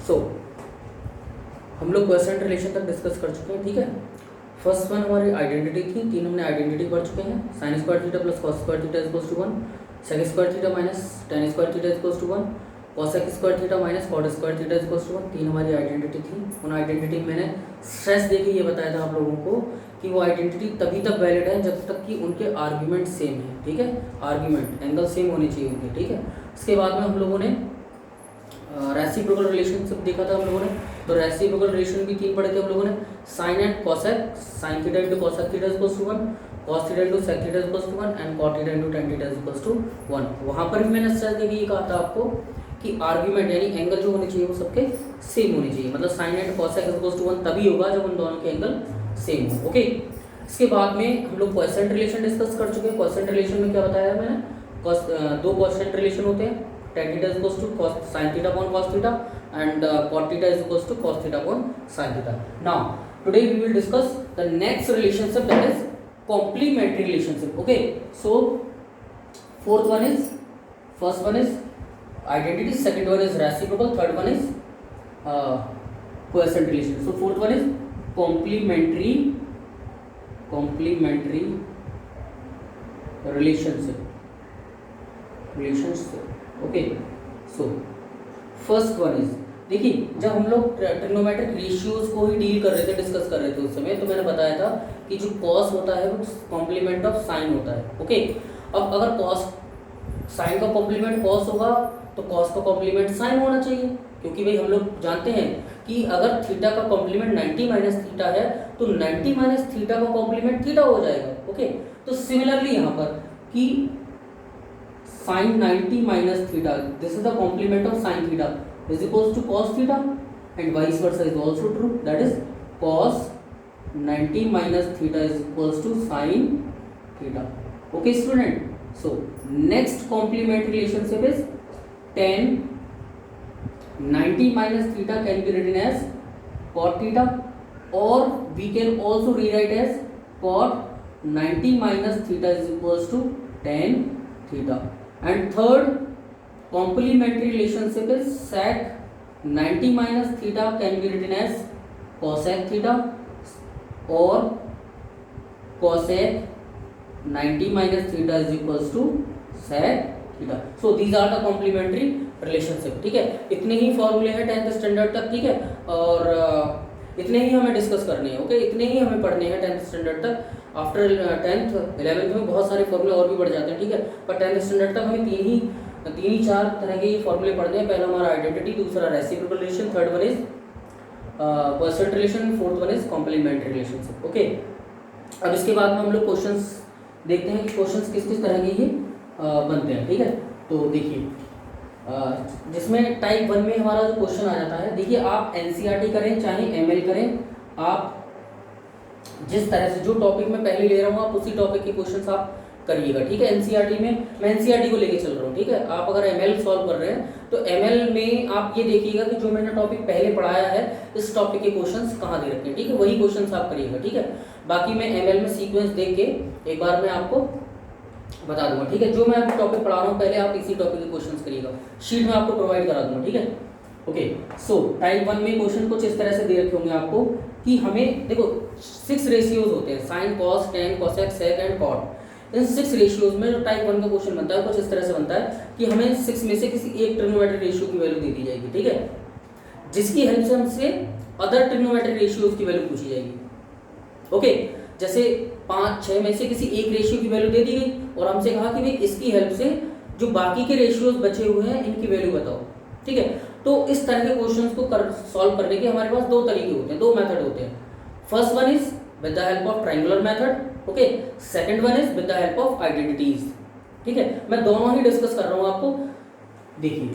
सो हम लोग question relation तक डिस्कस कर चुके हैं, ठीक है। फर्स्ट वन हमारी आइडेंटिटी थी, तीन हमने आइडेंटिटी पढ़ चुके हैं। Sine square theta plus cos square theta equals to 1, sec square theta minus tan square theta equals to 1, cosec square theta minus cot square theta equals to 1। तीन हमारी identity थी। उन आइडेंटिटी में मैंने स्ट्रेस देके ये बताया था आप लोगों को कि वो आइडेंटिटी तभी तक वैलिड है जब तक कि उनके आर्ग्यूमेंट सेम है, ठीक है। आर्ग्यूमेंट एंगल सेम होने चाहिए उनके, ठीक है। उसके बाद में हम लोगों ने रेसिप्रोकल रिलेशनशिप देखा था हम लोगों ने। तो रेसिप्रोकल रिलेशन भी तीन पढ़े थे हम लोगों ने। Sine and cosec, sine theta into cosec theta equals to 1, cos theta into sec theta equals to 1 and cot theta into tan theta equals to 1। वहाँ पर भी मैंने स्ट्रेस देके ये कहा था आपको कि आर्ग्यूमेंट यानी एंगल जो होने चाहिए वो सबके सेम होने चाहिए। मतलब sine and cosec equals to 1 तभी होगा जब उन दोनों के एंगल सेम हो, ओके। इसके बाद में हम लोग क्वोशिएंट रिलेशन डिस्कस कर चुके हैं। क्वोशिएंट रिलेशन में क्या बताया मैंने, दो क्वोशिएंट रिलेशन होते हैं, tan theta is equals to cos sin theta upon cos theta and cot theta is equals to cos theta upon sin theta. Now today we will discuss the next relationship that is complementary relationship, okay. So fourth one is, first one is identity, second one is reciprocal, third one is quotient relation. So fourth one is complementary relationship, okay. So first one is, देखिए जब हम लोग trigonometric ratios को ही deal कर रहे थे, discuss कर रहे थे उस समय, तो मैंने बताया था कि जो कॉस होता है वो कॉम्प्लीमेंट ऑफ साइन होता है, ओके। अब अगर कॉस, साइन का कॉम्प्लीमेंट कॉस होगा तो कॉस का कॉम्प्लीमेंट साइन होना चाहिए, क्योंकि भाई हम लोग जानते हैं कि अगर थीटा का कॉम्प्लीमेंट 90 माइनस थीटा है तो 90 माइनस थीटा का कॉम्प्लीमेंट थीटा हो जाएगा, ओके। तो सिमिलरली यहाँ पर कि sin 90 minus theta, this is the complement of sin theta is equals to cos theta, and vice versa is also true, that is cos 90 minus theta is equals to sin theta, okay student. So next complementary relationship is tan 90 minus theta can be written as cot theta, or we can also rewrite as cot 90 minus theta is equals to tan theta. And third complementary relationship is sec 90 minus theta can be written as cosec theta, or cosec 90 minus theta is equals to sec theta. So these are the complementary relationship, ठीक है। इतने ही फॉर्मूले हैं 10th standard तक, ठीक है, और इतने ही हमें डिस्कस करने हैं, ओके। इतने ही हमें पढ़ने हैं 10th स्टैंडर्ड तक। आफ्टर 10th 11th में बहुत सारे फॉर्मूले और भी बढ़ जाते हैं, ठीक है, पर 10th स्टैंडर्ड तक हमें तीन ही चार तरह के फॉर्मूले पढ़ते हैं। पहला हमारा आइडेंटिटी, दूसरा reciprocal relation, third one is quotient relation, fourth one is complementary relationship, okay. अब इसके बाद में हम लोग क्वेश्चंस देखते हैं कि क्वेश्चंस किस किस तरह के ये बनते हैं, ठीक है। तो देखिए जिसमें टाइप 1 में हमारा जो क्वेश्चन आ जाता है, देखिए आप एनसीईआरटी करें चाहे एमएल करें, आप जिस तरह से जो टॉपिक मैं पहले ले रहा हूँ आप उसी टॉपिक के क्वेश्चंस आप करिएगा, ठीक है। एनसीईआरटी में मैं एनसीईआरटी को लेके चल रहा हूँ, ठीक है। आप अगर एमएल सॉल्व कर रहे हैं तो एमएल में आप ये देखिएगा कि जो मैंने टॉपिक पहले पढ़ाया है इस टॉपिक के क्वेश्चंस कहाँ दे रखे हैं, ठीक है, वही क्वेश्चंस आप करिएगा, ठीक है। बाकी मैं एमएल में सीक्वेंस देख के एक बार मैं आपको बता दूंगा, ठीक है। जो मैं अभी टॉपिक पढ़ा रहा हूँ पहले आप इसी टॉपिक के क्वेश्चंस करिएगा, शीट में आपको प्रोवाइड करा दूंगा, ठीक है, ओके। सो टाइप 1 में क्वेश्चन कुछ इस तरह से दे रखे होंगे आपको कि हमें देखो 6 रेशियोज होते हैं, sine cos tan cosec sec and cot. इन 6 रेशियोज में जो टाइप 1 का क्वेश्चन बनता है कुछ इस तरह से बनता है कि हमें 6 में से किसी एक ट्रिग्नोमेट्रिक रेशियो की वैल्यू दे दी जाएगी, ठीक है, जिसकी हेल्प से हमसे अदर ट्रिग्नोमेट्रिक रेशियोज की वैल्यू पूछी जाएगी, ओके। जैसे 5 6 में से किसी एक रेशियो की वैल्यू दे दी गई और हमसे कहा कि भाई इसकी हेल्प से जो बाकी के रेशियोज बचे हुए हैं इनकी वैल्यू बताओ, ठीक है। तो इस तरह के क्वेश्चंस को सॉल्व करने के हमारे पास दो तरीके होते हैं, दो मेथड होते हैं। First one is with the help of triangular method, okay. Second one is with the help of identities, ठीक है। मैं दोनों ही डिस्कस कर रहा हूं आपको, देखिए